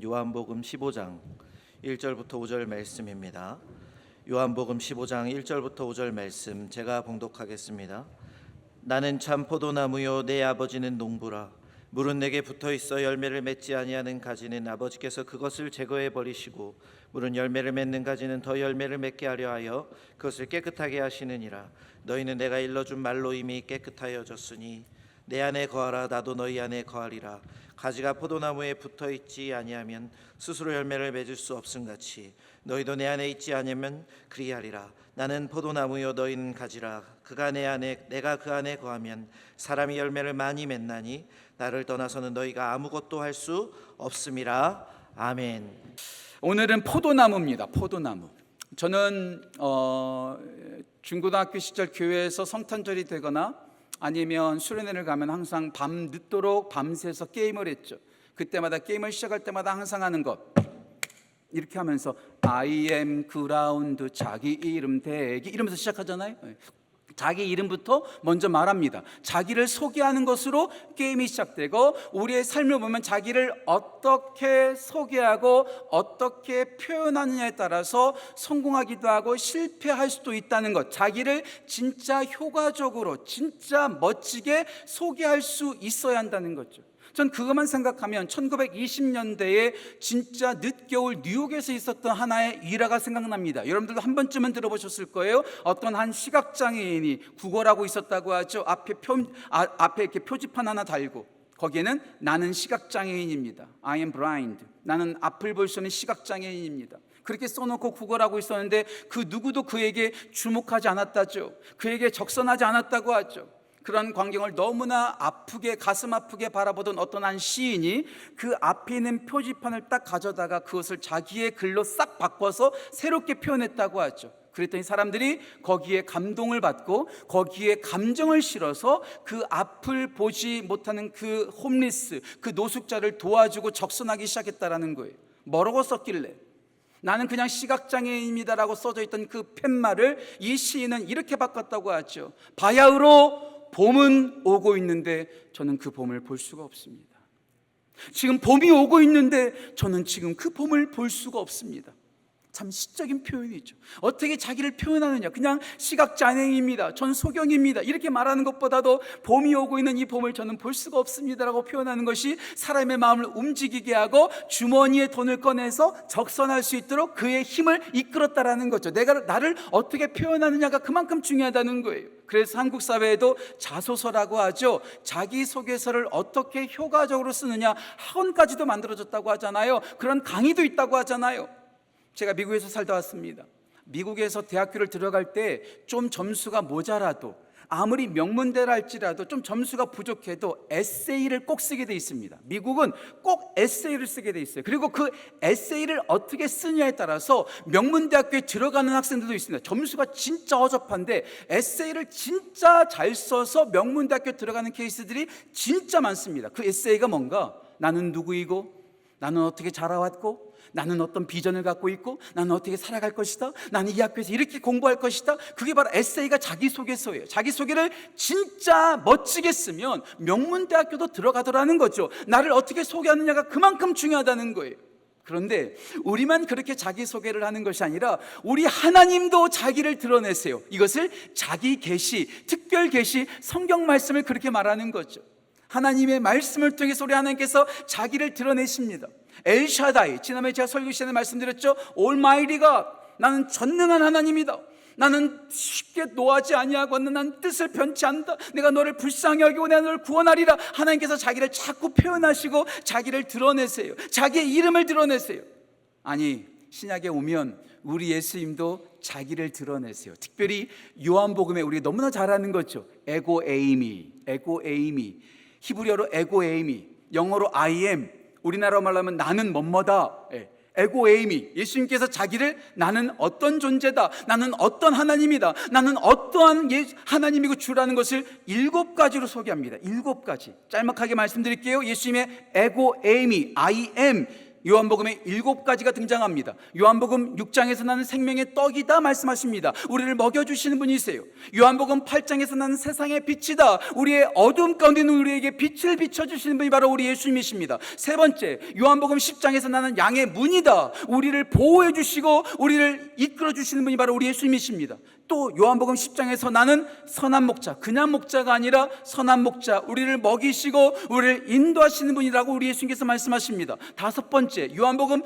말씀은 요한복음 15장 1절부터 5절 말씀입니다. 요한복음 15장 1절부터 5절 말씀 제가 봉독하겠습니다. 나는 참 포도나무요 내 아버지는 농부라. 물은 내게 붙어있어 열매를 맺지 아니하는 가지는 아버지께서 그것을 제거해 버리시고 물은 열매를 맺는 가지는 더 열매를 맺게 하려 하여 그것을 깨끗하게 하시느니라. 너희는 내가 일러준 말로 이미 깨끗하여졌으니 내 안에 거하라. 나도 너희 안에 거하리라. 가지가 포도나무에 붙어있지 아니하면 스스로 열매를 맺을 수 없음같이 너희도 내 안에 있지 아니하면 그리하리라. 나는 포도나무요 너희는 가지라. 그가 내 안에 내가 그 안에 거하면 사람이 열매를 많이 맺나니 나를 떠나서는 너희가 아무것도 할 수 없음이라. 아멘. 오늘은 포도나무입니다. 포도나무. 저는 중고등학교 시절 교회에서 성탄절이 되거나 아니면 수련회를 가면 항상 밤 늦도록 밤새서 게임을 했죠. 그때마다 게임을 시작할 때마다 항상 하는 것 이렇게 하면서 I am 그라운드 자기 이름 대기 이러면서 시작하잖아요. 자기 이름부터 먼저 말합니다. 자기를 소개하는 것으로 게임이 시작되고 우리의 삶을 보면 자기를 어떻게 소개하고 어떻게 표현하느냐에 따라서 성공하기도 하고 실패할 수도 있다는 것, 자기를 진짜 효과적으로 진짜 멋지게 소개할 수 있어야 한다는 거죠. 전 그것만 생각하면 1920년대에 진짜 늦겨울 뉴욕에서 있었던 하나의 일화가 생각납니다. 여러분들도 한 번쯤은 들어보셨을 거예요. 어떤 한 시각장애인이 구걸하고 있었다고 하죠. 앞에 이렇게 표지판 하나 달고 거기에는 나는 시각장애인입니다. I am blind. 나는 앞을 볼 수 있는 시각장애인입니다. 그렇게 써놓고 구걸하고 있었는데 그 누구도 그에게 주목하지 않았다죠. 그에게 적선하지 않았다고 하죠. 그런 광경을 너무나 아프게 가슴 아프게 바라보던 어떤 한 시인이 그 앞에 있는 표지판을 딱 가져다가 그것을 자기의 글로 싹 바꿔서 새롭게 표현했다고 하죠. 그랬더니 사람들이 거기에 감동을 받고 거기에 감정을 실어서 그 앞을 보지 못하는 그 홈리스, 그 노숙자를 도와주고 적선하기 시작했다라는 거예요. 뭐라고 썼길래? 나는 그냥 시각장애인입니다라고 써져 있던 그 팻말을 이 시인은 이렇게 바꿨다고 하죠. 바야흐로 봄은 오고 있는데 저는 그 봄을 볼 수가 없습니다. 지금 봄이 오고 있는데 저는 지금 그 봄을 볼 수가 없습니다. 참 시적인 표현이죠. 어떻게 자기를 표현하느냐. 그냥 시각장애인입니다. 전 소경입니다. 이렇게 말하는 것보다도 봄이 오고 있는 이 봄을 저는 볼 수가 없습니다라고 표현하는 것이 사람의 마음을 움직이게 하고 주머니에 돈을 꺼내서 적선할 수 있도록 그의 힘을 이끌었다라는 거죠. 내가 나를 어떻게 표현하느냐가 그만큼 중요하다는 거예요. 그래서 한국 사회에도 자소서라고 하죠. 자기소개서를 어떻게 효과적으로 쓰느냐 학원까지도 만들어졌다고 하잖아요. 그런 강의도 있다고 하잖아요. 제가 미국에서 살다 왔습니다. 미국에서 대학교를 들어갈 때 좀 점수가 모자라도 아무리 명문대라 할지라도 좀 점수가 부족해도 에세이를 꼭 쓰게 돼 있습니다. 미국은 꼭 에세이를 쓰게 돼 있어요. 그리고 그 에세이를 어떻게 쓰냐에 따라서 명문대학교에 들어가는 학생들도 있습니다. 점수가 진짜 허접한데 에세이를 진짜 잘 써서 명문대학교에 들어가는 케이스들이 진짜 많습니다. 그 에세이가 뭔가 나는 누구이고 나는 어떻게 자라왔고 나는 어떤 비전을 갖고 있고 나는 어떻게 살아갈 것이다. 나는 이 학교에서 이렇게 공부할 것이다. 그게 바로 에세이가 자기소개서예요. 자기소개를 진짜 멋지게 쓰면 명문대학교도 들어가더라는 거죠. 나를 어떻게 소개하느냐가 그만큼 중요하다는 거예요. 그런데 우리만 그렇게 자기소개를 하는 것이 아니라 우리 하나님도 자기를 드러내세요. 이것을 자기 계시, 특별 계시, 성경 말씀을 그렇게 말하는 거죠. 하나님의 말씀을 통해서 우리 하나님께서 자기를 드러내십니다. 엘샤다이, 지난번에 제가 설교 시간에 말씀드렸죠. 올마이티가 나는 전능한 하나님이다. 나는 쉽게 노하지 아니하고 나는 뜻을 변치 않는다. 내가 너를 불쌍히 여기고 내가 너를 구원하리라. 하나님께서 자기를 자꾸 표현하시고 자기를 드러내세요. 자기의 이름을 드러내세요. 아니 신약에 오면 우리 예수님도 자기를 드러내세요. 특별히 요한복음에 우리가 너무나 잘 아는 거죠. 에고에이미, 에고에이미, 히브리어로 에고에이미, 영어로 I am, 우리나라로 말하면 나는 뭐뭐다. 에고에이미, 예수님께서 자기를 나는 어떤 존재다, 나는 어떤 하나님이다, 나는 어떠한 하나님이고 주라는 것을 7가지로 소개합니다. 7가지 짤막하게 말씀드릴게요. 예수님의 에고에이미, I am 요한복음에 7가지가 등장합니다. 요한복음 6장에서 나는 생명의 떡이다 말씀하십니다. 우리를 먹여주시는 분이세요. 요한복음 8장에서 나는 세상의 빛이다. 우리의 어두움 가운데 있는 우리에게 빛을 비춰주시는 분이 바로 우리 예수님이십니다. 세 번째, 요한복음 10장에서 나는 양의 문이다. 우리를 보호해 주시고 우리를 이끌어 주시는 분이 바로 우리 예수님이십니다. 또 요한복음 10장에서 나는 선한 목자, 그냥 목자가 아니라 선한 목자, 우리를 먹이시고 우리를 인도하시는 분이라고 우리 예수님께서 말씀하십니다. 다섯 번째, 요한복음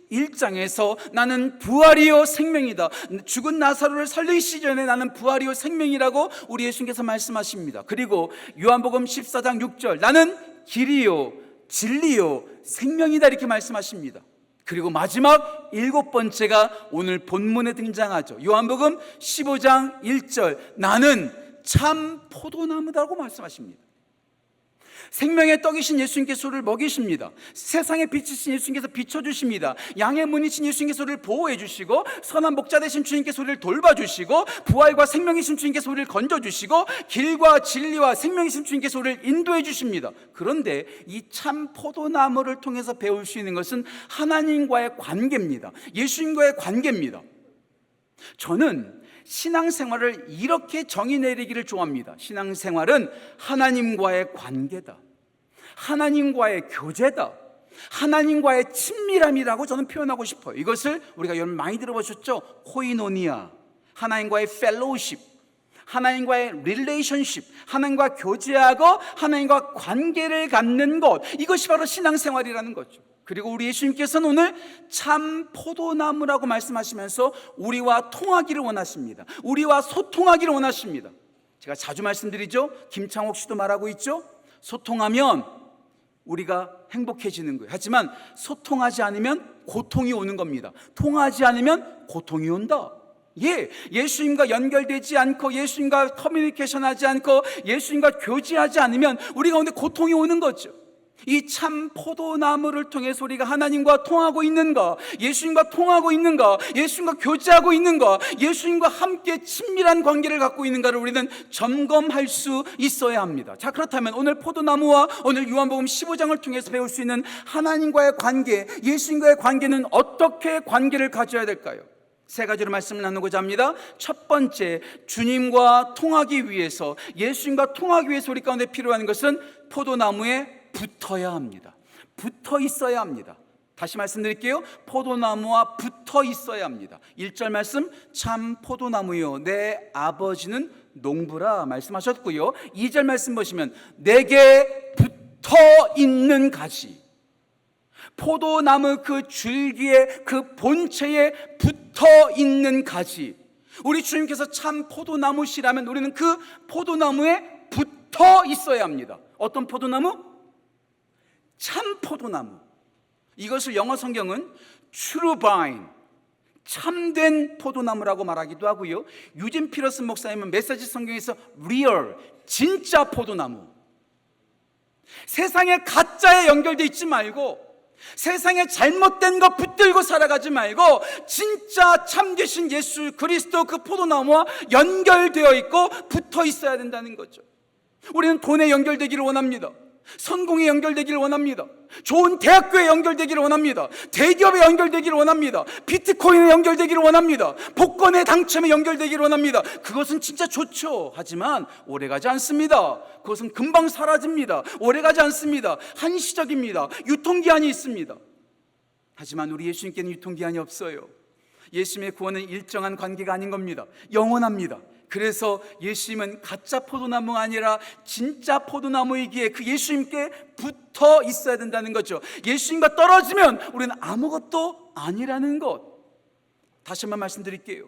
11장에서 나는 부활이요 생명이다. 죽은 나사로를 살리시기 전에 나는 부활이요 생명이라고 우리 예수님께서 말씀하십니다. 그리고 요한복음 14장 6절, 나는 길이요 진리요 생명이다 이렇게 말씀하십니다. 그리고 마지막 7번째가 오늘 본문에 등장하죠. 요한복음 15장 1절, 나는 참 포도나무다라고 말씀하십니다. 생명의 떡이신 예수님께서 우리를 먹이십니다. 세상의 빛이신 예수님께서 비춰주십니다. 양의 문이신 예수님께서 우리를 보호해 주시고, 선한 목자 되신 주님께서 우리를 돌봐주시고, 부활과 생명이신 주님께서 우리를 건져주시고, 길과 진리와 생명이신 주님께서 우리를 인도해 주십니다. 그런데 이 참 포도나무를 통해서 배울 수 있는 것은 하나님과의 관계입니다. 예수님과의 관계입니다. 저는 신앙생활을 이렇게 정의 내리기를 좋아합니다. 신앙생활은 하나님과의 관계다, 하나님과의 교제다, 하나님과의 친밀함이라고 저는 표현하고 싶어요. 이것을 우리가 여러분 많이 들어보셨죠? 코이노니아, 하나님과의 펠로우십, 하나님과의 릴레이션십, 하나님과 교제하고 하나님과 관계를 갖는 것, 이것이 바로 신앙생활이라는 거죠. 그리고 우리 예수님께서는 오늘 참 포도나무라고 말씀하시면서 우리와 통하기를 원하십니다. 우리와 소통하기를 원하십니다. 제가 자주 말씀드리죠. 김창옥 씨도 말하고 있죠. 소통하면 우리가 행복해지는 거예요. 하지만 소통하지 않으면 고통이 오는 겁니다. 통하지 않으면 고통이 온다. 예수님과 연결되지 않고, 예수님과 커뮤니케이션하지 않고, 예수님과 교제하지 않으면 우리 가운데 고통이 오는 거죠. 이 참 포도나무를 통해서 우리가 하나님과 통하고 있는가, 예수님과 통하고 있는가, 예수님과 교제하고 있는가, 예수님과 함께 친밀한 관계를 갖고 있는가를 우리는 점검할 수 있어야 합니다. 자, 그렇다면 오늘 포도나무와 오늘 요한복음 15장을 통해서 배울 수 있는 하나님과의 관계, 예수님과의 관계는 어떻게 관계를 가져야 될까요? 세 가지로 말씀을 나누고자 합니다. 첫 번째, 주님과 통하기 위해서, 예수님과 통하기 위해서 우리 가운데 필요한 것은 포도나무에 붙어야 합니다. 붙어 있어야 합니다. 다시 말씀드릴게요. 포도나무와 붙어 있어야 합니다. 1절 말씀, 참 포도나무요 내 아버지는 농부라 말씀하셨고요. 2절 말씀 보시면 내게 붙어 있는 가지, 포도나무 그 줄기에, 그 본체에 붙어 있는 가지. 우리 주님께서 참 포도나무시라면 우리는 그 포도나무에 붙어 있어야 합니다. 어떤 포도나무? 참 포도나무. 이것을 영어 성경은 true vine, 참된 포도나무라고 말하기도 하고요. 유진 피러슨 목사님은 메시지 성경에서 real, 진짜 포도나무. 세상에 가짜에 연결되어 있지 말고, 세상에 잘못된 거 붙들고 살아가지 말고, 진짜 참되신 예수 그리스도 그 포도나무와 연결되어 있고 붙어 있어야 된다는 거죠. 우리는 돈에 연결되기를 원합니다. 성공에 연결되기를 원합니다. 좋은 대학교에 연결되기를 원합니다. 대기업에 연결되기를 원합니다. 비트코인에 연결되기를 원합니다. 복권에 당첨에 연결되기를 원합니다. 그것은 진짜 좋죠. 하지만 오래가지 않습니다. 그것은 금방 사라집니다. 오래가지 않습니다. 한시적입니다. 유통기한이 있습니다. 하지만 우리 예수님께는 유통기한이 없어요. 예수님의 구원은 일정한 관계가 아닌 겁니다. 영원합니다. 그래서 예수님은 가짜 포도나무가 아니라 진짜 포도나무이기에 그 예수님께 붙어 있어야 된다는 거죠. 예수님과 떨어지면 우리는 아무것도 아니라는 것. 다시 한번 말씀드릴게요.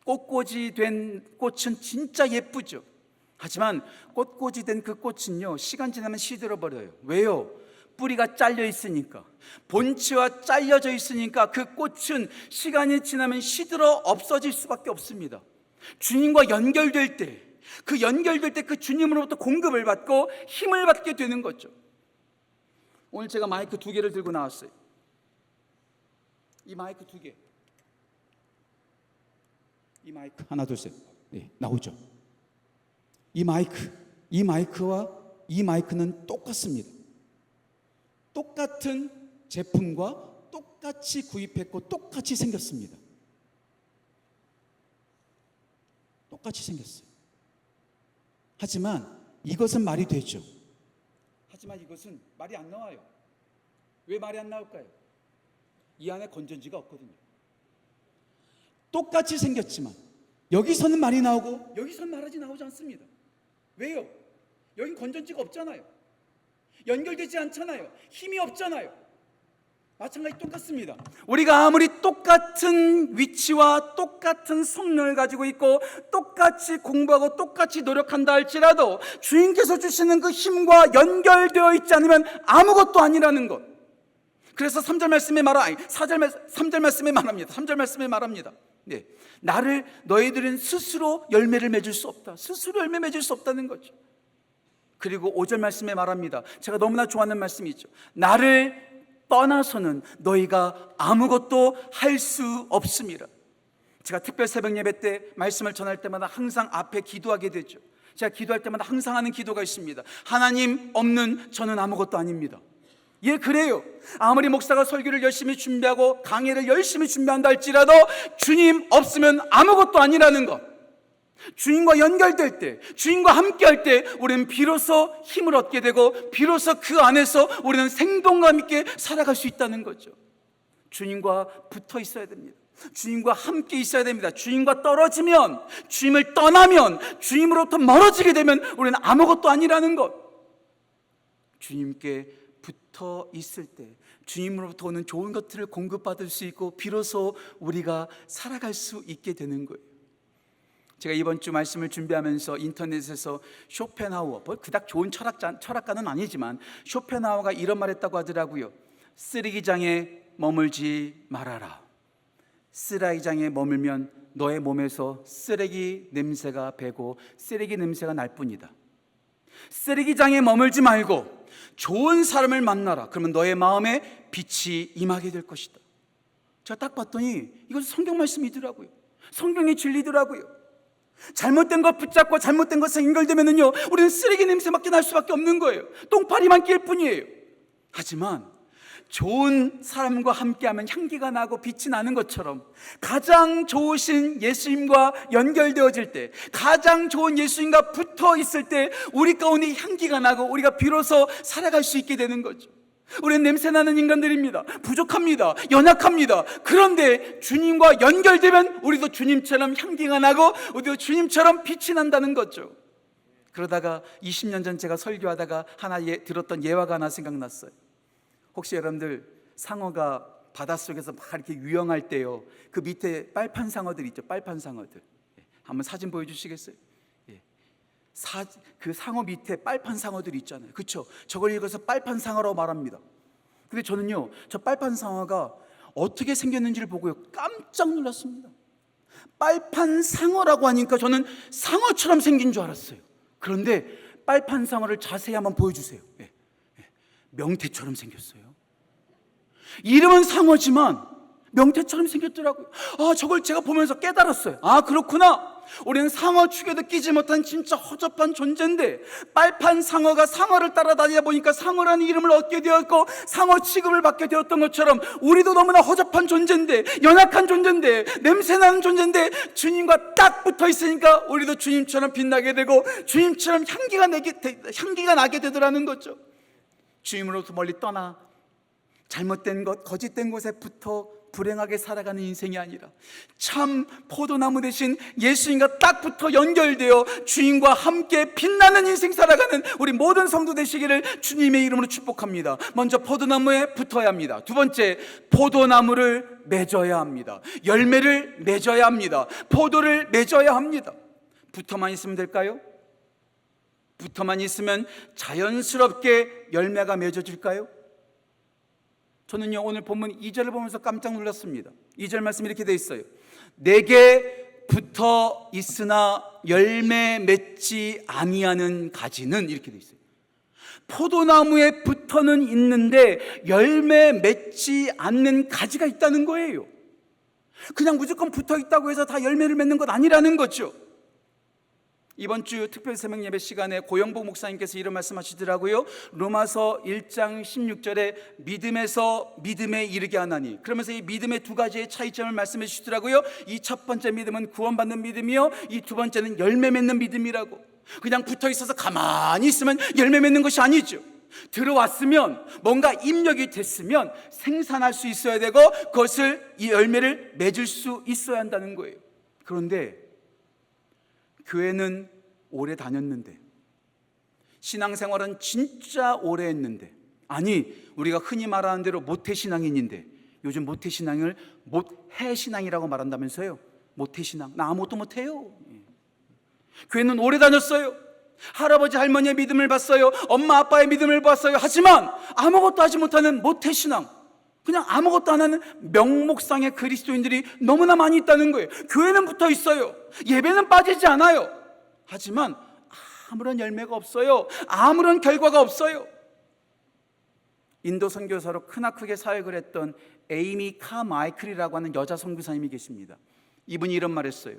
꽃꽂이 된 꽃은 진짜 예쁘죠. 하지만 꽃꽂이 된 그 꽃은요, 시간 지나면 시들어 버려요. 왜요? 뿌리가 잘려 있으니까, 본체와 잘려져 있으니까 그 꽃은 시간이 지나면 시들어 없어질 수밖에 없습니다. 주님과 연결될 때, 그 주님으로부터 공급을 받고 힘을 받게 되는 거죠. 오늘 제가 마이크 2개를 들고 나왔어요. 이 마이크 2개, 이 마이크 하나 둘 셋, 네, 나오죠. 이 마이크와 이 마이크는 똑같습니다. 똑같은 제품과 똑같이 구입했고 똑같이 생겼습니다. 똑같이 생겼어요. 하지만 이것은 말이 되죠. 하지만 이것은 말이 안 나와요. 왜 말이 안 나올까요? 이 안에 건전지가 없거든요. 똑같이 생겼지만 여기서는 말이 나오고 여기서는 말하지 나오지 않습니다. 왜요? 여긴 건전지가 없잖아요. 연결되지 않잖아요. 힘이 없잖아요. 마찬가지 똑같습니다. 우리가 아무리 똑같은 위치와 똑같은 성능을 가지고 있고 똑같이 공부하고 똑같이 노력한다 할지라도 주님께서 주시는 그 힘과 연결되어 있지 않으면 아무것도 아니라는 것. 그래서 3절 말씀에 3절 말씀에 말합니다. 3절 말씀에 말합니다. 네. 나를 너희들은 스스로 열매를 맺을 수 없다. 스스로 열매 맺을 수 없다는 거죠. 그리고 5절 말씀에 말합니다. 제가 너무나 좋아하는 말씀이죠. 나를 떠나서는 너희가 아무것도 할 수 없음이라. 제가 특별 새벽 예배 때 말씀을 전할 때마다 항상 앞에 기도하게 되죠. 제가 기도할 때마다 항상 하는 기도가 있습니다. 하나님 없는 저는 아무것도 아닙니다. 예, 그래요. 아무리 목사가 설교를 열심히 준비하고 강의를 열심히 준비한다 할지라도 주님 없으면 아무것도 아니라는 것. 주님과 연결될 때, 주님과 함께할 때 우리는 비로소 힘을 얻게 되고 비로소 그 안에서 우리는 생동감 있게 살아갈 수 있다는 거죠. 주님과 붙어 있어야 됩니다. 주님과 함께 있어야 됩니다. 주님과 떨어지면, 주님을 떠나면, 주님으로부터 멀어지게 되면 우리는 아무것도 아니라는 것. 주님께 붙어 있을 때 주님으로부터 오는 좋은 것들을 공급받을 수 있고 비로소 우리가 살아갈 수 있게 되는 거예요. 제가 이번 주 말씀을 준비하면서 인터넷에서 쇼펜하우어, 그닥 좋은 철학가는 아니지만 쇼펜하우어가 이런 말 했다고 하더라고요. 쓰레기장에 머물지 말아라. 쓰레기장에 머물면 너의 몸에서 쓰레기 냄새가 배고 쓰레기 냄새가 날 뿐이다. 쓰레기장에 머물지 말고 좋은 사람을 만나라. 그러면 너의 마음에 빛이 임하게 될 것이다. 제가 딱 봤더니 이것은 성경 말씀이더라고요. 성경의 진리더라고요. 잘못된 것 붙잡고 잘못된 것에 연결되면요 우리는 쓰레기 냄새밖에 날 수밖에 없는 거예요. 똥파리만 낄 뿐이에요. 하지만 좋은 사람과 함께하면 향기가 나고 빛이 나는 것처럼 가장 좋으신 예수님과 연결되어질 때, 가장 좋은 예수님과 붙어 있을 때 우리 가운데 향기가 나고 우리가 비로소 살아갈 수 있게 되는 거죠. 우리는 냄새나는 인간들입니다. 부족합니다. 연약합니다. 그런데 주님과 연결되면 우리도 주님처럼 향기가 나고 우리도 주님처럼 빛이 난다는 거죠. 그러다가 20년 전 제가 설교하다가 들었던 예화가 하나 생각났어요. 혹시 여러분들 상어가 바닷속에서 막 이렇게 유영할 때요, 그 밑에 빨판 상어들 있죠. 빨판 상어들. 한번 사진 보여주시겠어요? 그 상어 밑에 빨판 상어들이 있잖아요. 그렇죠? 저걸 읽어서 빨판 상어라고 말합니다. 근데 저는요 저 빨판 상어가 어떻게 생겼는지를 보고요 깜짝 놀랐습니다. 빨판 상어라고 하니까 저는 상어처럼 생긴 줄 알았어요. 그런데 빨판 상어를 자세히 한번 보여주세요. 명태처럼 생겼어요. 이름은 상어지만 명태처럼 생겼더라고요. 저걸 제가 보면서 깨달았어요. 그렇구나. 우리는 상어 축에도 끼지 못한 진짜 허접한 존재인데 빨판 상어가 상어를 따라다니다 보니까 상어라는 이름을 얻게 되었고 상어 취급을 받게 되었던 것처럼 우리도 너무나 허접한 존재인데, 연약한 존재인데, 냄새나는 존재인데 주님과 딱 붙어 있으니까 우리도 주님처럼 빛나게 되고 주님처럼 향기가 나게 되더라는 거죠. 주님으로부터 멀리 떠나 잘못된 것, 거짓된 곳에 붙어 불행하게 살아가는 인생이 아니라 참 포도나무 대신 예수님과 딱 붙어 연결되어 주님과 함께 빛나는 인생 살아가는 우리 모든 성도 되시기를 주님의 이름으로 축복합니다. 먼저 포도나무에 붙어야 합니다. 두 번째, 포도나무를 맺어야 합니다. 열매를 맺어야 합니다. 포도를 맺어야 합니다. 붙어만 있으면 될까요? 붙어만 있으면 자연스럽게 열매가 맺어질까요? 저는요 오늘 본문 2절을 보면서 깜짝 놀랐습니다. 2절 말씀 이렇게 돼 있어요. 내게 붙어 있으나 열매 맺지 아니하는 가지는, 이렇게 돼 있어요. 포도나무에 붙어는 있는데 열매 맺지 않는 가지가 있다는 거예요. 그냥 무조건 붙어 있다고 해서 다 열매를 맺는 것 아니라는 거죠. 이번 주 특별 새벽 예배 시간에 고영복 목사님께서 이런 말씀하시더라고요. 로마서 1장 16절에 믿음에서 믿음에 이르게 하나니, 그러면서 이 믿음의 두 가지의 차이점을 말씀해 주시더라고요. 이 첫 번째 믿음은 구원받는 믿음이요, 이 두 번째는 열매 맺는 믿음이라고. 그냥 붙어 있어서 가만히 있으면 열매 맺는 것이 아니죠. 들어왔으면, 뭔가 입력이 됐으면 생산할 수 있어야 되고, 그것을, 이 열매를 맺을 수 있어야 한다는 거예요. 그런데 교회는 오래 다녔는데, 신앙생활은 진짜 오래 했는데, 아니 우리가 흔히 말하는 대로 모태신앙인인데, 요즘 모태신앙을 못해신앙이라고 말한다면서요. 모태신앙, 나 아무것도 못해요. 교회는 오래 다녔어요. 할아버지 할머니의 믿음을 봤어요. 엄마 아빠의 믿음을 봤어요. 하지만 아무것도 하지 못하는 모태신앙, 그냥 아무것도 안 하는 명목상의 그리스도인들이 너무나 많이 있다는 거예요. 교회는 붙어 있어요. 예배는 빠지지 않아요. 하지만 아무런 열매가 없어요. 아무런 결과가 없어요. 인도 선교사로 크나크게 사역을 했던 에이미 카마이클이라고 하는 여자 선교사님이 계십니다. 이분이 이런 말 했어요.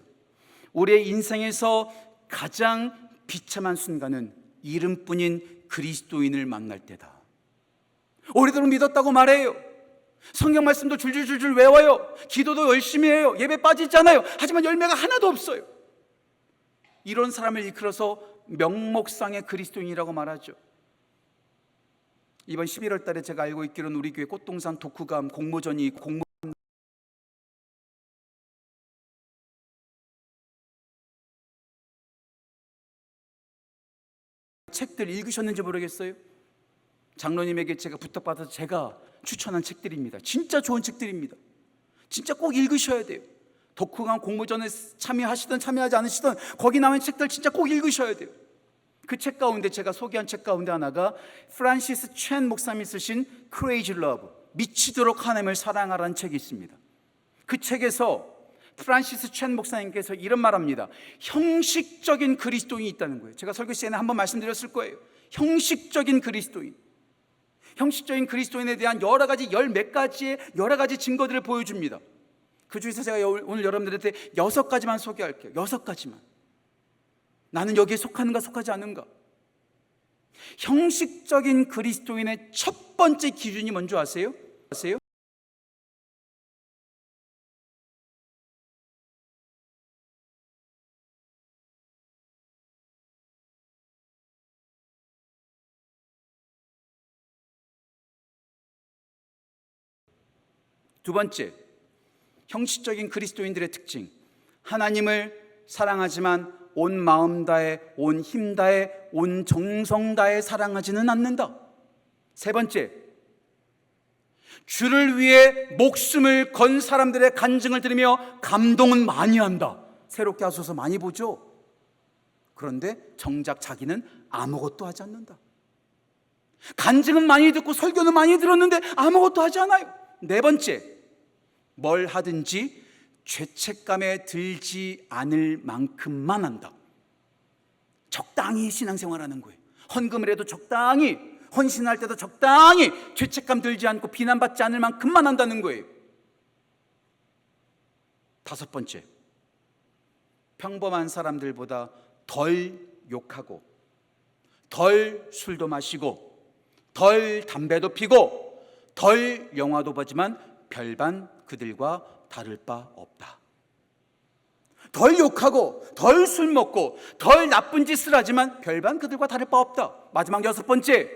우리의 인생에서 가장 비참한 순간은 이름뿐인 그리스도인을 만날 때다. 오래도록 믿었다고 말해요. 성경 말씀도 줄줄줄줄 외워요. 기도도 열심히 해요. 예배 빠지잖아요. 하지만 열매가 하나도 없어요. 이런 사람을 일컬어서 명목상의 그리스도인이라고 말하죠. 이번 11월 달에 제가 알고 있기로는 우리 교회 꽃동산 독후감 공모전이 책들 읽으셨는지 모르겠어요. 장로님에게 제가 부탁받아서 제가 추천한 책들입니다. 진짜 좋은 책들입니다. 진짜 꼭 읽으셔야 돼요. 독후감 공모전에 참여하시든 참여하지 않으시든 거기 나온 책들 진짜 꼭 읽으셔야 돼요. 그 책 가운데, 제가 소개한 책 가운데 하나가 프란시스 첸 목사님이 쓰신 Crazy Love, 미치도록 하나님을 사랑하라는 책이 있습니다. 그 책에서 프란시스 첸 목사님께서 이런 말합니다. 형식적인 그리스도인이 있다는 거예요. 제가 설교 시간에 한번 말씀드렸을 거예요. 형식적인 그리스도인. 형식적인 그리스도인에 대한 여러 가지, 열 몇 가지의 여러 가지 증거들을 보여줍니다. 그 중에서 제가 오늘 여러분들한테 6가지만 소개할게요. 6가지만. 나는 여기에 속하는가 속하지 않는가. 형식적인 그리스도인의 첫 번째 기준이 뭔지 아세요? 두 번째, 형식적인 그리스도인들의 특징. 하나님을 사랑하지만 온 마음 다해, 온 힘 다해, 온 정성 다해 사랑하지는 않는다. 세 번째, 주를 위해 목숨을 건 사람들의 간증을 들으며 감동은 많이 한다. 새롭게 하소서 많이 보죠. 그런데 정작 자기는 아무것도 하지 않는다. 간증은 많이 듣고 설교는 많이 들었는데 아무것도 하지 않아요. 네 번째, 뭘 하든지 죄책감에 들지 않을 만큼만 한다. 적당히 신앙생활하는 거예요. 헌금을 해도 적당히, 헌신할 때도 적당히, 죄책감 들지 않고 비난받지 않을 만큼만 한다는 거예요. 다섯 번째, 평범한 사람들보다 덜 욕하고, 덜 술도 마시고, 덜 담배도 피고, 덜 영화도 보지만 별반 그들과 다를 바 없다. 덜 욕하고, 덜 술 먹고, 덜 나쁜 짓을 하지만 별반 그들과 다를 바 없다. 마지막 6번째,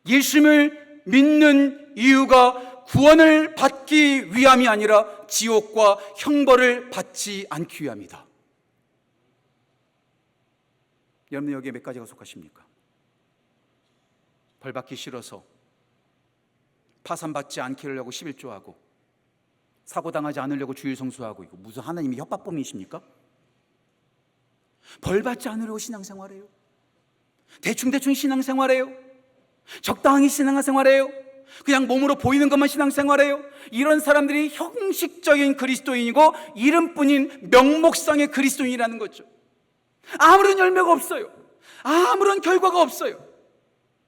예수님을 믿는 이유가 구원을 받기 위함이 아니라 지옥과 형벌을 받지 않기 위함이다. 여러분 여기에 몇 가지가 속하십니까? 벌 받기 싫어서 파산받지 않게 하려고 11조하고, 사고당하지 않으려고 주일 성수하고, 이거 무슨 하나님이 협박범이십니까? 벌 받지 않으려고 신앙생활해요. 대충대충 신앙생활해요. 적당히 신앙생활해요. 그냥 몸으로 보이는 것만 신앙생활해요. 이런 사람들이 형식적인 그리스도인이고 이름뿐인 명목상의 그리스도인이라는 거죠. 아무런 열매가 없어요. 아무런 결과가 없어요.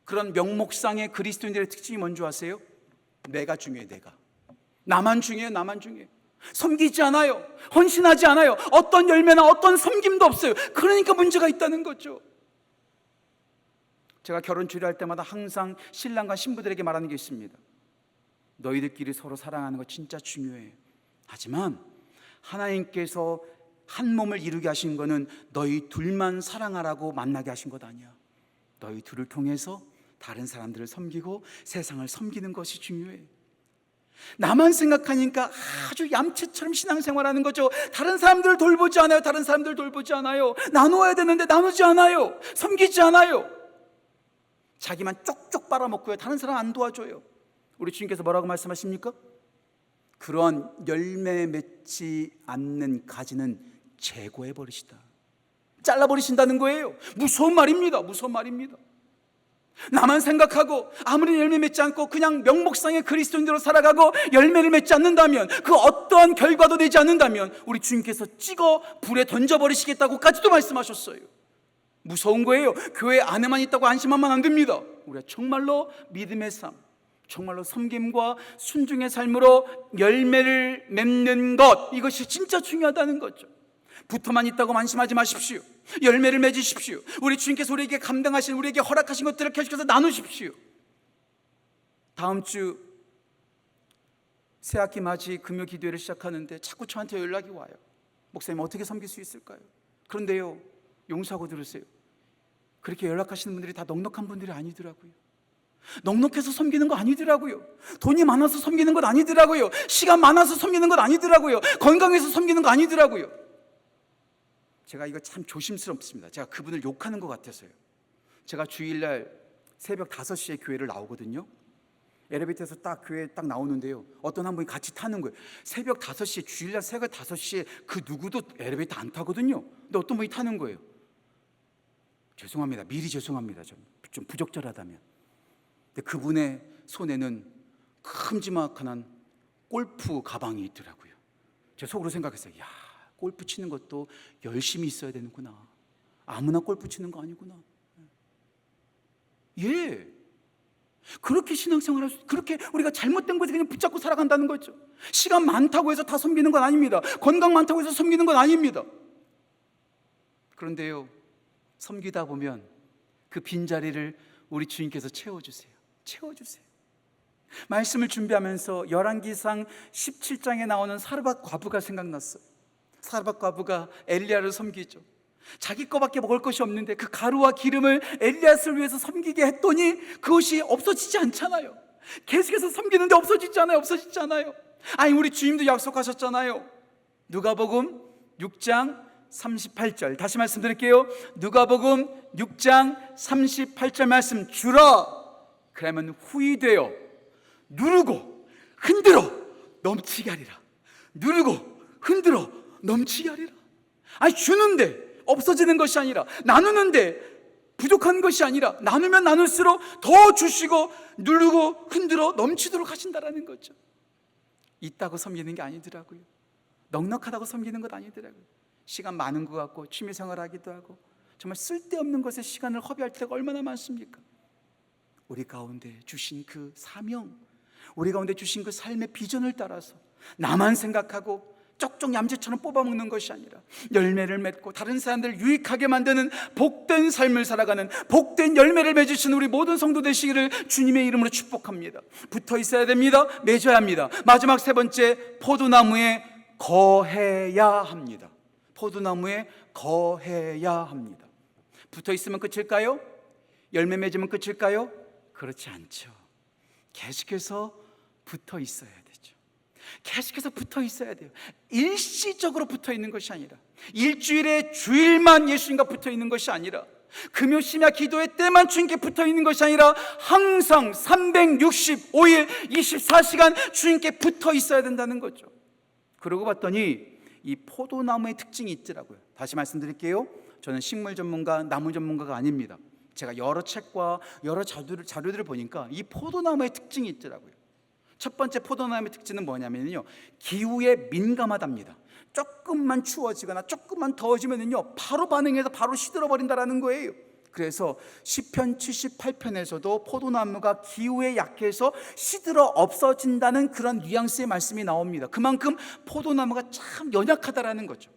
그런 명목상의 그리스도인들의 특징이 뭔지 아세요? 내가 중요해. 내가. 나만 중요해. 나만 중요해. 섬기지 않아요. 헌신하지 않아요. 어떤 열매나 어떤 섬김도 없어요. 그러니까 문제가 있다는 거죠. 제가 결혼 주례할 때마다 항상 신랑과 신부들에게 말하는 게 있습니다. 너희들끼리 서로 사랑하는 거 진짜 중요해. 하지만 하나님께서 한 몸을 이루게 하신 거는 너희 둘만 사랑하라고 만나게 하신 것 아니야. 너희 둘을 통해서 다른 사람들을 섬기고 세상을 섬기는 것이 중요해. 나만 생각하니까 아주 얌체처럼 신앙생활하는 거죠. 다른 사람들을 돌보지 않아요. 다른 사람들을 돌보지 않아요. 나누어야 되는데 나누지 않아요. 섬기지 않아요. 자기만 쪽쪽 빨아먹고요. 다른 사람 안 도와줘요. 우리 주님께서 뭐라고 말씀하십니까? 그런 열매 맺지 않는 가지는 제거해 버리시다. 잘라버리신다는 거예요. 무서운 말입니다. 무서운 말입니다. 나만 생각하고 아무리 열매 맺지 않고 그냥 명목상의 그리스도인으로 살아가고 열매를 맺지 않는다면, 그 어떠한 결과도 내지 않는다면 우리 주님께서 찍어 불에 던져버리시겠다고까지도 말씀하셨어요. 무서운 거예요. 교회 안에만 있다고 안심하면 안 됩니다. 우리가 정말로 믿음의 삶, 정말로 섬김과 순종의 삶으로 열매를 맺는 것, 이것이 진짜 중요하다는 거죠. 붙어만 있다고 안심하지 마십시오. 열매를 맺으십시오. 우리 주님께서 우리에게 감당하신, 우리에게 허락하신 것들을 계속해서 나누십시오. 다음 주 새학기 맞이 금요 기도회를 시작하는데 자꾸 저한테 연락이 와요. 목사님 어떻게 섬길 수 있을까요? 그런데요, 용서하고 들으세요. 그렇게 연락하시는 분들이 다 넉넉한 분들이 아니더라고요. 넉넉해서 섬기는 거 아니더라고요. 돈이 많아서 섬기는 것 아니더라고요. 시간 많아서 섬기는 것 아니더라고요. 건강해서 섬기는 거 아니더라고요. 제가 이거 참 조심스럽습니다. 제가 그분을 욕하는 것 같아서요. 제가 주일날 새벽 5시에 교회를 나오거든요. 엘리베이터에서 딱 교회 딱 나오는데요, 어떤 한 분이 같이 타는 거예요. 새벽 5시에, 주일날 새벽 5시에 그 누구도 엘리베이터 안 타거든요. 근데 어떤 분이 타는 거예요. 죄송합니다. 미리 죄송합니다. 좀 부적절하다면. 근데 그분의 손에는 큼지막한 골프 가방이 있더라고요. 제가 속으로 생각했어요. 야, 골프 치는 것도 열심히 있어야 되는구나. 아무나 골프 치는 거 아니구나. 예, 그렇게 신앙생활할 수, 그렇게 우리가 잘못된 것에 그냥 붙잡고 살아간다는 거죠. 시간 많다고 해서 다 섬기는 건 아닙니다. 건강 많다고 해서 섬기는 건 아닙니다. 그런데요, 섬기다 보면 그 빈자리를 우리 주님께서 채워주세요. 채워주세요. 말씀을 준비하면서 열왕기상 17장에 나오는 사르밧 과부가 생각났어요. 사르밧 과부가 엘리야를 섬기죠. 자기 거밖에 먹을 것이 없는데 그 가루와 기름을 엘리야를 위해서 섬기게 했더니 그것이 없어지지 않잖아요. 계속해서 섬기는데 없어지지 않아요. 없어지지 않아요. 아니, 우리 주님도 약속하셨잖아요. 누가복음 6장 38절 다시 말씀드릴게요. 누가복음 6장 38절 말씀, 주라 그러면 후히 되어 누르고 흔들어 넘치게 하리라. 누르고 흔들어 넘치게 하리라. 아니, 주는데 없어지는 것이 아니라, 나누는데 부족한 것이 아니라, 나누면 나눌수록 더 주시고 누르고 흔들어 넘치도록 하신다라는 거죠. 있다고 섬기는 게 아니더라고요. 넉넉하다고 섬기는 것 아니더라고요. 시간 많은 것 같고 취미생활 하기도 하고 정말 쓸데없는 것에 시간을 허비할 때가 얼마나 많습니까? 우리 가운데 주신 그 사명, 우리 가운데 주신 그 삶의 비전을 따라서 나만 생각하고 쪽쪽 얌체처럼 뽑아먹는 것이 아니라 열매를 맺고 다른 사람들을 유익하게 만드는 복된 삶을 살아가는 복된 열매를 맺으시는 우리 모든 성도 되시기를 주님의 이름으로 축복합니다. 붙어 있어야 됩니다. 맺어야 합니다. 마지막 세 번째, 포도나무에 거해야 합니다. 포도나무에 거해야 합니다. 붙어 있으면 끝일까요? 열매 맺으면 끝일까요? 그렇지 않죠. 계속해서 붙어 있어야 되죠. 계속해서 붙어 있어야 돼요. 일시적으로 붙어 있는 것이 아니라, 일주일에 주일만 예수님과 붙어 있는 것이 아니라, 금요 심야 기도회 때만 주님께 붙어 있는 것이 아니라 항상 365일 24시간 주님께 붙어 있어야 된다는 거죠. 그러고 봤더니 이 포도나무의 특징이 있더라고요. 다시 말씀드릴게요. 저는 식물 전문가, 나무 전문가가 아닙니다. 제가 여러 책과 여러 자료들을 보니까 이 포도나무의 특징이 있더라고요. 첫 번째 포도나무의 특징은 뭐냐면요, 기후에 민감하답니다. 조금만 추워지거나 조금만 더워지면요 바로 반응해서 바로 시들어 버린다라는 거예요. 그래서 시편 78편에서도 포도나무가 기후에 약해서 시들어 없어진다는 그런 뉘앙스의 말씀이 나옵니다. 그만큼 포도나무가 참 연약하다라는 거죠.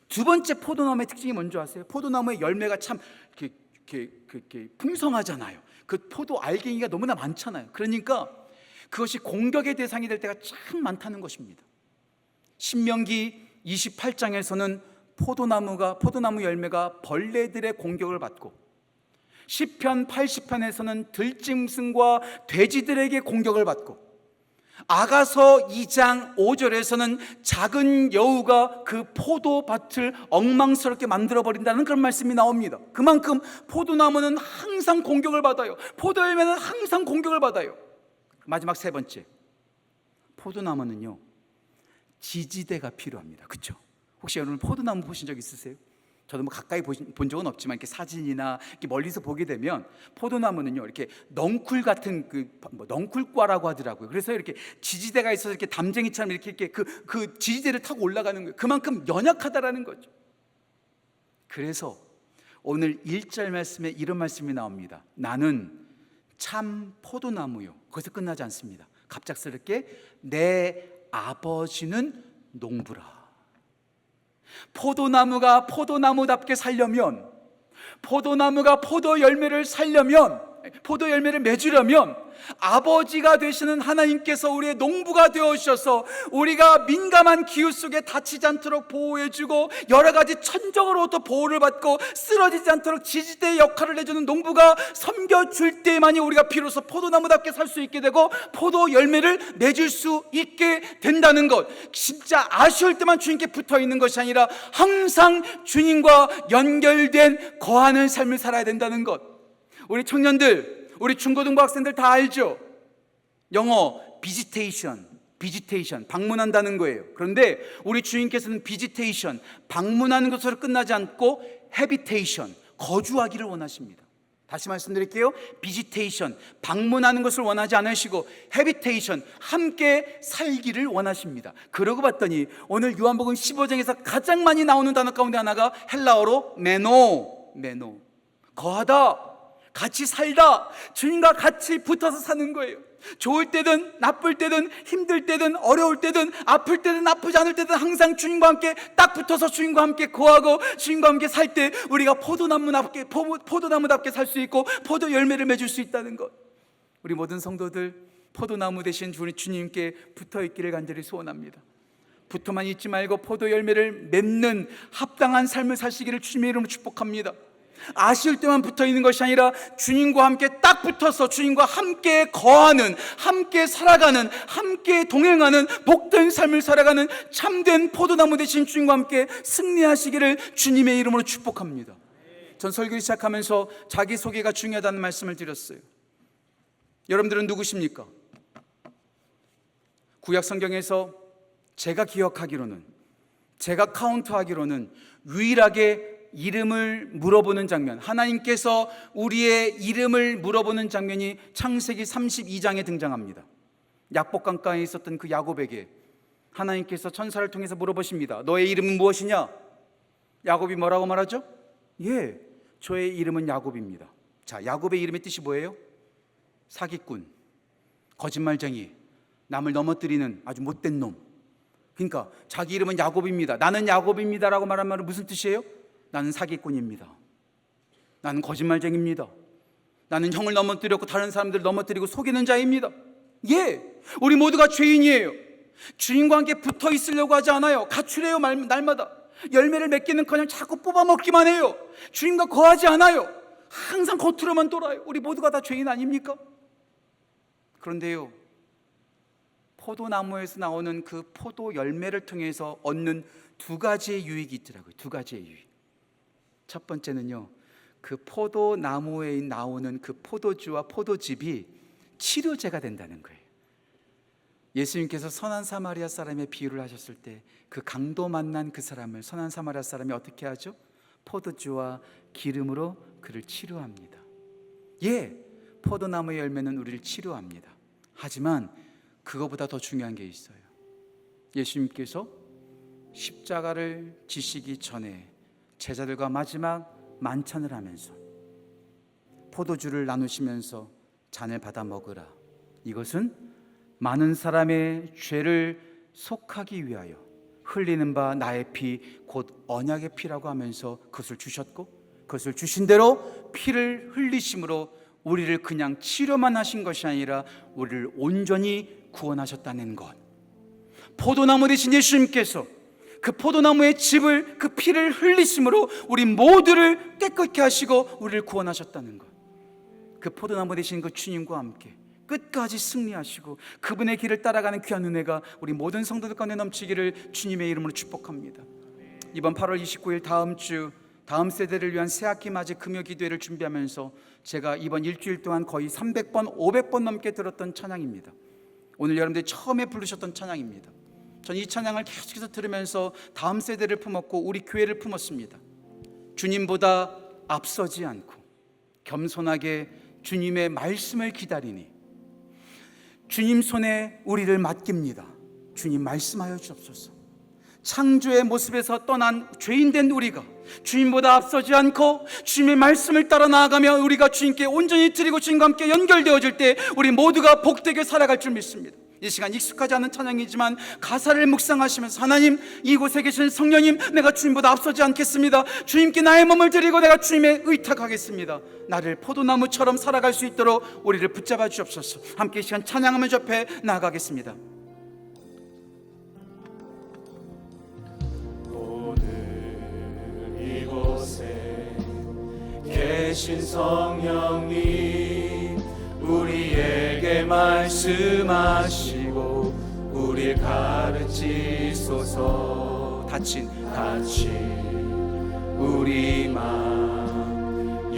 두 번째 포도나무의 특징이 뭔지 아세요? 포도나무의 열매가 참 이렇게 풍성하잖아요. 그 포도 알갱이가 너무나 많잖아요. 그러니까 그것이 공격의 대상이 될 때가 참 많다는 것입니다. 신명기 28장에서는 포도나무 열매가 벌레들의 공격을 받고, 시편 80편에서는 들짐승과 돼지들에게 공격을 받고, 아가서 2장 5절에서는 작은 여우가 그 포도밭을 엉망스럽게 만들어버린다는 그런 말씀이 나옵니다. 그만큼 포도나무는 항상 공격을 받아요. 포도열매는 항상 공격을 받아요. 마지막 세 번째, 포도나무는요, 지지대가 필요합니다. 그렇죠? 혹시 여러분 포도나무 보신 적 있으세요? 저도 뭐 가까이 본 적은 없지만 이렇게 사진이나 이렇게 멀리서 보게 되면 포도나무는요, 이렇게 넝쿨 같은 넝쿨과라고 하더라고요. 그래서 이렇게 지지대가 있어서 이렇게 담쟁이처럼 이렇게 그 지지대를 타고 올라가는 거예요. 그만큼 연약하다라는 거죠. 그래서 오늘 1절 말씀에 이런 말씀이 나옵니다. 나는 참 포도나무요. 거기서 끝나지 않습니다. 갑작스럽게 내 아버지는 농부라. 포도나무가 포도나무답게 살려면, 포도나무가 포도 열매를 맺으려면 아버지가 되시는 하나님께서 우리의 농부가 되어주셔서 우리가 민감한 기후 속에 다치지 않도록 보호해주고 여러 가지 천적으로부터 보호를 받고 쓰러지지 않도록 지지대의 역할을 해주는 농부가 섬겨줄 때만이 우리가 비로소 포도나무답게 살 수 있게 되고 포도 열매를 맺을 수 있게 된다는 것. 진짜 아쉬울 때만 주님께 붙어있는 것이 아니라 항상 주님과 연결된 거하는 삶을 살아야 된다는 것. 우리 청년들, 우리 중고등부 학생들 다 알죠? 영어 비지테이션, 방문한다는 거예요. 그런데 우리 주님께서는 비지테이션, 방문하는 것으로 끝나지 않고 해비테이션, 거주하기를 원하십니다. 다시 말씀드릴게요. 비지테이션, 방문하는 것을 원하지 않으시고 해비테이션, 함께 살기를 원하십니다. 그러고 봤더니 오늘 요한복음 15장에서 가장 많이 나오는 단어 가운데 하나가 헬라어로 메노, 거하다, 같이 살다, 주님과 같이 붙어서 사는 거예요. 좋을 때든 나쁠 때든 힘들 때든 어려울 때든 아플 때든 아프지 않을 때든 항상 주님과 함께 딱 붙어서 주님과 함께 거하고 주님과 함께 살 때 우리가 포도나무답게 살 수 있고 포도 열매를 맺을 수 있다는 것. 우리 모든 성도들 포도나무 되신 우리 주님께 붙어있기를 간절히 소원합니다. 붙어만 있지 말고 포도 열매를 맺는 합당한 삶을 사시기를 주님의 이름으로 축복합니다. 아쉬울 때만 붙어 있는 것이 아니라 주님과 함께 딱 붙어서 주님과 함께 거하는, 함께 살아가는, 함께 동행하는 복된 삶을 살아가는 참된 포도나무 되신 주님과 함께 승리하시기를 주님의 이름으로 축복합니다. 전 설교를 시작하면서 자기소개가 중요하다는 말씀을 드렸어요. 여러분들은 누구십니까? 구약 성경에서 제가 기억하기로는, 제가 카운트하기로는 유일하게 이름을 물어보는 장면, 하나님께서 우리의 이름을 물어보는 장면이 창세기 32장에 등장합니다. 약복강가에 있었던 그 야곱에게 하나님께서 천사를 통해서 물어보십니다. 너의 이름은 무엇이냐? 야곱이 뭐라고 말하죠? 예, 저의 이름은 야곱입니다. 자, 야곱의 이름의 뜻이 뭐예요? 사기꾼, 거짓말쟁이, 남을 넘어뜨리는 아주 못된 놈. 그러니까 자기 이름은 야곱입니다. 나는 야곱입니다라고 말하는 말은 무슨 뜻이에요? 나는 사기꾼입니다. 나는 거짓말쟁이입니다. 나는 형을 넘어뜨렸고 다른 사람들을 넘어뜨리고 속이는 자입니다. 예, 우리 모두가 죄인이에요. 주님과 함께 붙어 있으려고 하지 않아요. 가출해요. 날마다 열매를 맺기는커녕 자꾸 뽑아먹기만 해요. 주님과 거하지 않아요. 항상 겉으로만 돌아요. 우리 모두가 다 죄인 아닙니까? 그런데요, 포도나무에서 나오는 그 포도 열매를 통해서 얻는 두 가지의 유익이 있더라고요. 두 가지의 유익. 첫 번째는요, 그 포도나무에 나오는 그 포도주와 포도즙이 치료제가 된다는 거예요. 예수님께서 선한 사마리아 사람의 비유를 하셨을 때 그 강도 만난 그 사람을 선한 사마리아 사람이 어떻게 하죠? 포도주와 기름으로 그를 치료합니다. 예, 포도나무의 열매는 우리를 치료합니다. 하지만 그거보다 더 중요한 게 있어요. 예수님께서 십자가를 지시기 전에 제자들과 마지막 만찬을 하면서 포도주를 나누시면서 잔을 받아 먹으라. 이것은 많은 사람의 죄를 속하기 위하여 흘리는 바 나의 피 곧 언약의 피라고 하면서 그것을 주셨고, 그것을 주신 대로 피를 흘리심으로 우리를 그냥 치료만 하신 것이 아니라 우리를 온전히 구원하셨다는 것. 포도나무 되신 예수님께서 그 포도나무의 즙을, 그 피를 흘리심으로 우리 모두를 깨끗게 하시고 우리를 구원하셨다는 것. 그 포도나무 되신 그 주님과 함께 끝까지 승리하시고 그분의 길을 따라가는 귀한 은혜가 우리 모든 성도들 가운데 넘치기를 주님의 이름으로 축복합니다. 이번 8월 29일 다음 주 다음 세대를 위한 새학기 맞이 금요 기도회를 준비하면서 제가 이번 일주일 동안 거의 300번, 500번 넘게 들었던 찬양입니다. 오늘 여러분들이 처음에 부르셨던 찬양입니다. 전 이 찬양을 계속해서 들으면서 다음 세대를 품었고 우리 교회를 품었습니다. 주님보다 앞서지 않고 겸손하게 주님의 말씀을 기다리니 주님 손에 우리를 맡깁니다. 주님 말씀하여 주옵소서. 창조의 모습에서 떠난 죄인된 우리가 주님보다 앞서지 않고 주님의 말씀을 따라 나아가며 우리가 주님께 온전히 드리고 주님과 함께 연결되어질 때 우리 모두가 복되게 살아갈 줄 믿습니다. 이 시간 익숙하지 않은 찬양이지만 가사를 묵상하시면서 하나님, 이곳에 계신 성령님, 내가 주님보다 앞서지 않겠습니다. 주님께 나의 몸을 드리고 내가 주님의 의탁하겠습니다. 나를 포도나무처럼 살아갈 수 있도록 우리를 붙잡아 주옵소서. 함께 이 시간 찬양하며 접해 나아가겠습니다. 오늘 이곳에 계신 성령님, 우리에게 말씀하시고 우리를 가르치소서. 다친 우리 마음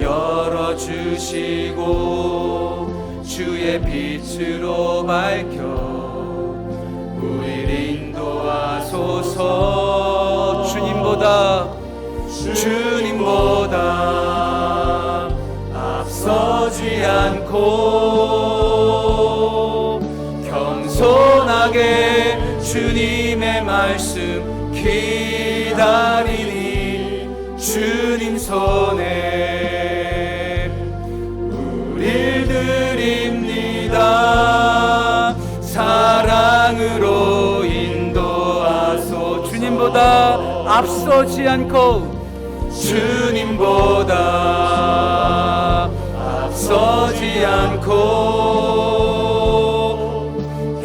열어주시고 주의 빛으로 밝혀 우리를 인도하소서. 주님보다 앞서지 않고 겸손하게 주님의 말씀 기다리니 주님 손에 우릴 드립니다. 사랑으로 인도하소. 주님보다 앞서지 않고 주님보다 앞서지 않고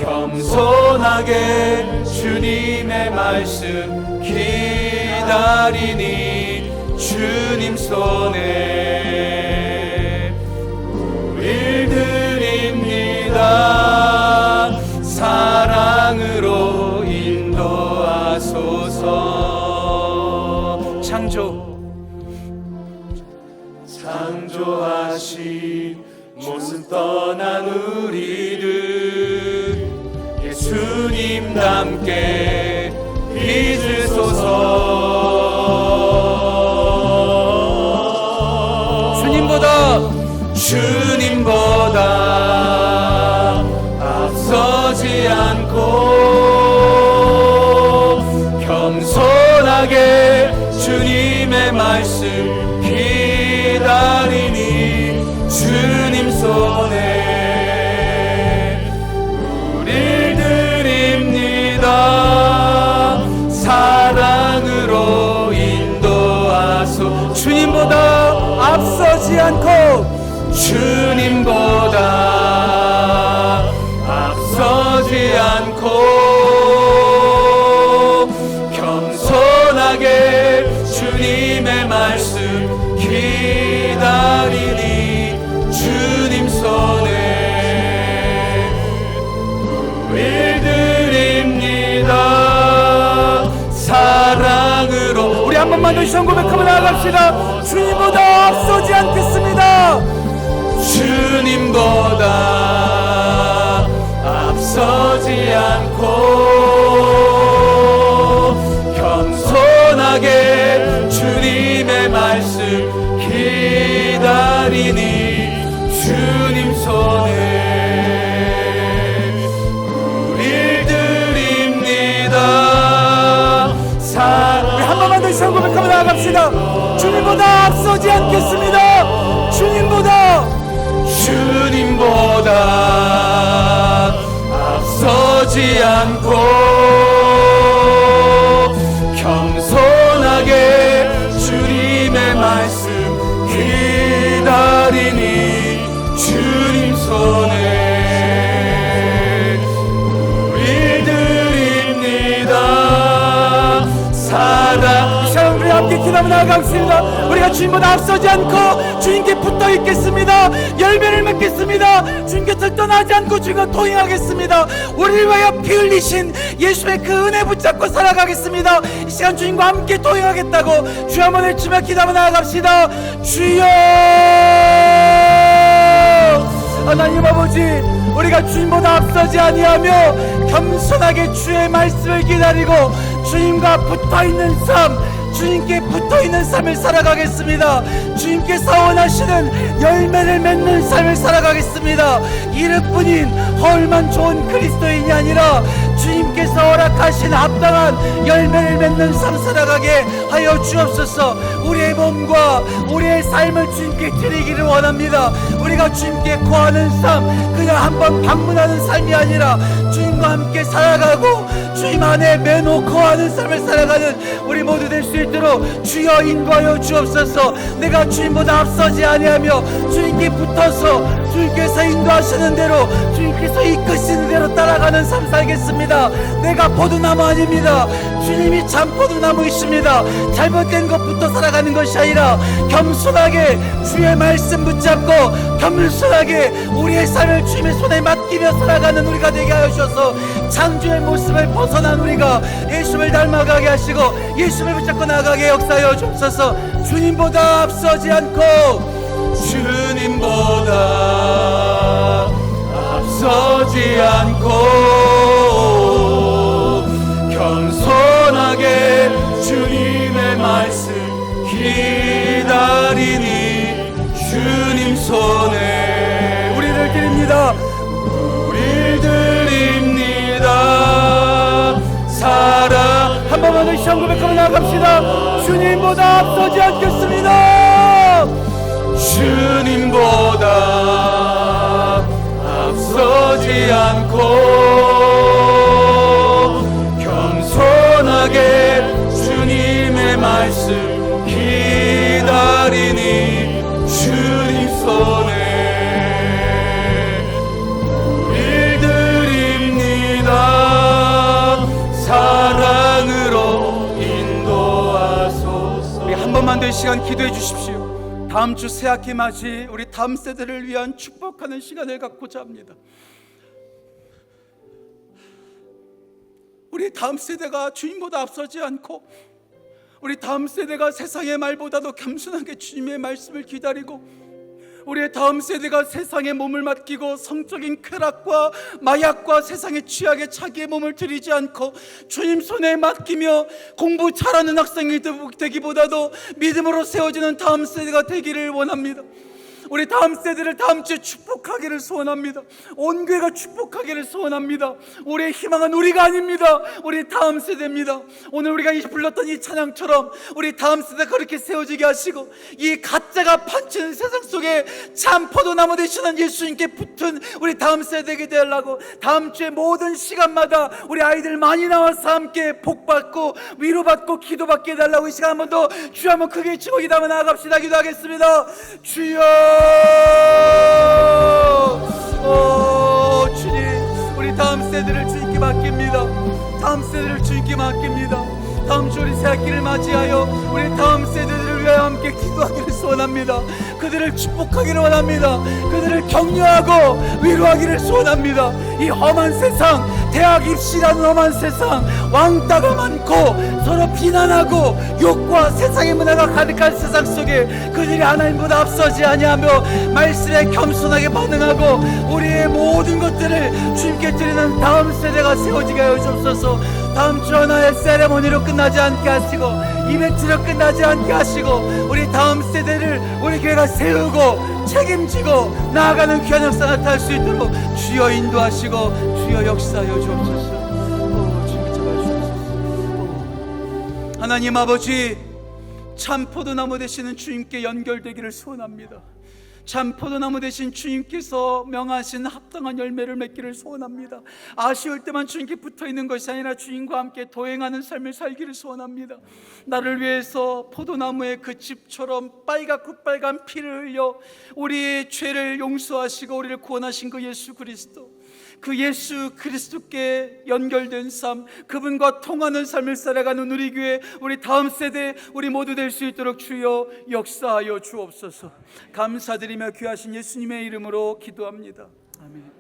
겸손하게 주님의 말씀 기다리니 주님 손에 우릴 드립니다. 사랑으로 인도하소서. 창조하신 모습 떠난 우리를 예수님 닮게 빚으소서. 주님보다 앞서지 않고 겸손하게 주님의 말씀 기다리니 주님 손에 우릴 드립니다. 사랑으로 인도하소. 주님보다 앞서지 않고 주님보다 앞서지 않고 겸손하게 주님의 말씀 기다리니 주님 손에 우릴 드립니다. 사랑으로. 우리 한 번만 더 시선 고백하며 나아갑시다. 주님보다 앞서지 않겠습니다. 주님보다 앞서지 않고 겸손하게 주님의 말씀 기다리니 주님 손에 우릴 드립니다. 우리 한 번만 더 시선 고백하며 나아갑시다. 주님보다 앞서지 않겠습니다. 주님보다 앞서지 않고 겸손하게 주님의 말씀 기다리니 주님 손에 우리 드립니다. 사랑. 이 시간 우리 함께 기도하며 나아가겠습니다. 우리가 주님보다 앞서지 않고 주님께 붙어 있겠습니다. 열매를 맺겠습니다. 주님 곁을 떠나지 않고 주님과 동행하겠습니다. 우리를 위하여 피 흘리신 예수의 그 은혜 붙잡고 살아가겠습니다. 이 시간 주님과 함께 동행하겠다고 주여 한번 외치며 기도하며 나아갑시다. 주여 하나님 아버지, 우리가 주님보다 앞서지 아니하며 겸손하게 주의 말씀을 기다리고 주님과 붙어있는 삶, 주님께 붙어있는 삶을 살아가겠습니다. 주님께서 원하시는 열매를 맺는 삶을 살아가겠습니다. 이름뿐인 헐만 좋은 그리스도인이 아니라 주님께서 허락하신 합당한 열매를 맺는 삶 살아가게 하여 주옵소서. 우리의 몸과 우리의 삶을 주님께 드리기를 원합니다. 우리가 주님께 구하는 삶, 그냥 한번 방문하는 삶이 아니라 주님과 함께 살아가고 주님 안에 매놓고 하는 삶을 살아가는 우리 모두 될 수 있도록 주여 인도하여 주옵소서. 내가 주님보다 앞서지 아니하며 주님께 붙어서 주님께서 인도하시는 대로, 주님께서 이끄시는 대로 따라가는 삶 살겠습니다. 내가 포도나무 아닙니다. 주님이 참 포도나무이십니다. 잘못된 것부터 살아가는 것이 아니라 겸손하게 주의 말씀 붙잡고 겸손하게 우리의 삶을 주님의 손에 맡기며 살아가는 우리가 되게 하여 주셔서 창조의 모습을 벗어난 우리가 예수를 닮아가게 하시고 예수를 붙잡고 나아가게 역사하여 주옵소서. 주님보다 앞서지 않고 주님보다 앞서지 않고 겸손하게 주님의 말씀 기다리니 주님 손에 우리를 드립니다. 우릴 드립니다. 사랑. 한 번만 더 시험 고백하며 나아갑시다. 주님보다 앞서지 않겠습니다. 주님보다 앞서지 않고 겸손하게 주님의 말씀 기다리니 주님 손에 우릴 드립니다. 사랑으로 인도하소서. 우리 한 번만 더 이 시간 기도해 주십시오. 다음 주 새학기 맞이 우리 다음 세대를 위한 축복하는 시간을 갖고자 합니다. 우리 다음 세대가 주님보다 앞서지 않고 우리 다음 세대가 세상의 말보다도 겸손하게 주님의 말씀을 기다리고 우리의 다음 세대가 세상의 몸을 맡기고 성적인 쾌락과 마약과 세상의 취약에 자기의 몸을 들이지 않고 주님 손에 맡기며 공부 잘하는 학생이 되기보다도 믿음으로 세워지는 다음 세대가 되기를 원합니다. 우리 다음 세대를 다음 주에 축복하기를 소원합니다. 온 교회가 축복하기를 소원합니다. 우리의 희망은 우리가 아닙니다. 우리 다음 세대입니다. 오늘 우리가 불렀던 이 찬양처럼 우리 다음 세대가 그렇게 세워지게 하시고 이 가짜가 판치는 세상 속에 참 포도나무 되시는 예수님께 붙은 우리 다음 세대에게 되려고 다음 주에 모든 시간마다 우리 아이들 많이 나와서 함께 복받고 위로받고 기도받게 해달라고 이 시간 한 번 더 주여 한번 크게 치고 기도하며 나아갑시다. 기도하겠습니다. 주여 주님, 우리 다음 세대를 주님께 맡깁니다. 다음 세대를 주님께 맡깁니다. 다음 주 우리 새학기를 맞이하여 우리 다음 세대들을 위하여 함께 기도하기를 소원합니다. 그들을 축복하기를 원합니다. 그들을 격려하고 위로하기를 소원합니다. 이 험한 세상, 대학 입시라는 험한 세상, 왕따가 많고 서로 비난하고 욕과 세상의 문화가 가득한 세상 속에 그들이 하나님보다 앞서지 아니하며 말씀에 겸손하게 반응하고 우리의 모든 것들을 주님께 드리는 다음 세대가 세워지게 하여 주옵소서. 다음 주 하나의 세레모니로 끝나지 않게 하시고 이벤트로 끝나지 않게 하시고 우리 다음 세대를 우리 교회가 세우고 책임지고 나아가는 귀한 역사 나타날 수 있도록 주여 인도하시고 주여 역사하여 주옵소서. 주님 제발 주옵소서. 하나님 아버지, 참 포도나무 되시는 주님께 연결되기를 소원합니다. 참 포도나무 대신 주님께서 명하신 합당한 열매를 맺기를 소원합니다. 아쉬울 때만 주님께 붙어있는 것이 아니라 주님과 함께 도행하는 삶을 살기를 소원합니다. 나를 위해서 포도나무의 그 즙처럼 빨갛고 빨간 피를 흘려 우리의 죄를 용서하시고 우리를 구원하신 그 예수 그리스도, 그 예수 그리스도께 연결된 삶, 그분과 통하는 삶을 살아가는 우리 교회, 우리 다음 세대, 우리 모두 될 수 있도록 주여 역사하여 주옵소서. 감사드리며 귀하신 예수님의 이름으로 기도합니다. 아멘.